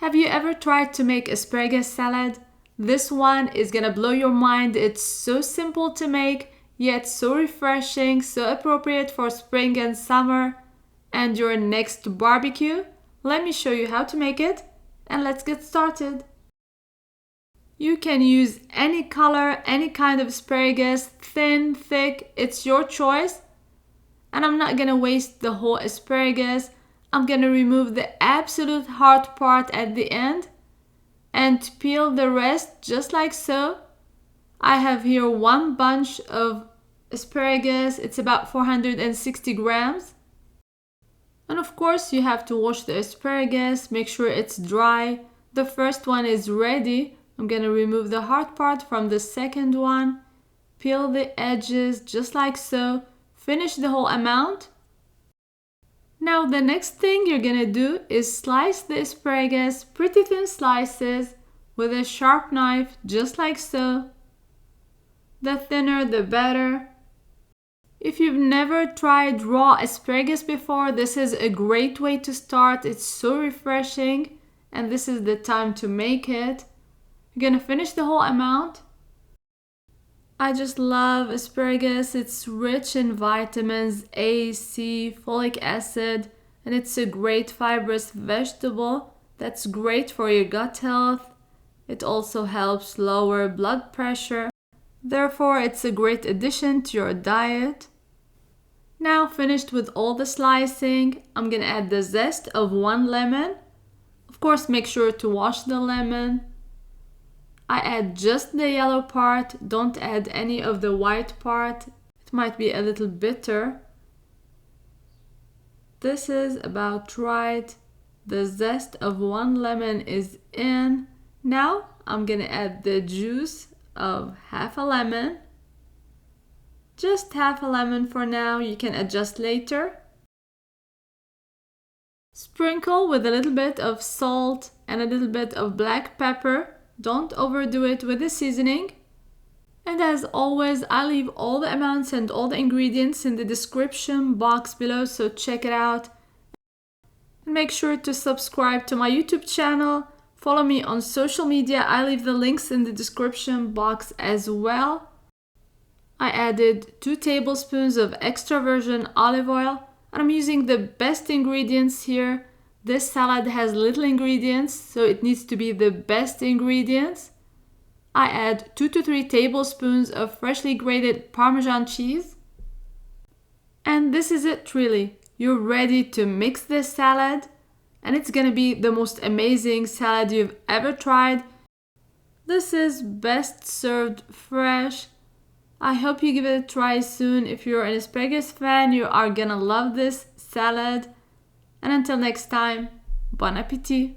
Have you ever tried to make asparagus salad? This one is gonna blow your mind. It's so simple to make, yet so refreshing, so appropriate for spring and summer and your next barbecue. Let me show you how to make it, and let's get started. You can use any color, any kind of asparagus, thin, thick, it's your choice. And I'm not gonna waste the whole asparagus. I'm gonna remove the absolute hard part at the end and peel the rest just like so. I have here one bunch of asparagus. It's about 460 grams. And of course you have to wash the asparagus, make sure it's dry. The first one is ready. I'm gonna remove the hard part from the second one, peel the edges just like so, finish the whole amount. Now the next thing you're gonna do is slice the asparagus pretty thin slices with a sharp knife just like so. The thinner the better. If you've never tried raw asparagus before, this is a great way to start. It's so refreshing and this is the time to make it. You're gonna finish the whole amount. I just love asparagus. It's rich in vitamins A, C, folic acid, and it's a great fibrous vegetable that's great for your gut health. It also helps lower blood pressure. Therefore, it's a great addition to your diet. Now, finished with all the slicing, I'm gonna add the zest of 1 lemon. Of course, make sure to wash the lemon. I add just the yellow part, don't add any of the white part. It might be a little bitter. This is about right. The zest of 1 lemon is in. Now I'm gonna add the juice of half a lemon. Just half a lemon for now, you can adjust later. Sprinkle with a little bit of salt and a little bit of black pepper. Don't overdo it with the seasoning. And as always, I leave all the amounts and all the ingredients in the description box below, so check it out. And make sure to subscribe to my YouTube channel. Follow me on social media. I leave the links in the description box as well. I added 2 tablespoons of extra virgin olive oil, and I'm using the best ingredients here. This salad has little ingredients, so it needs to be the best ingredients. I add 2 to 3 tablespoons of freshly grated parmesan cheese. And this is it really. You're ready to mix this salad, and it's gonna be the most amazing salad you've ever tried. This is best served fresh. I hope you give it a try soon. If you're an asparagus fan, you are gonna love this salad. And until next time, bon appétit!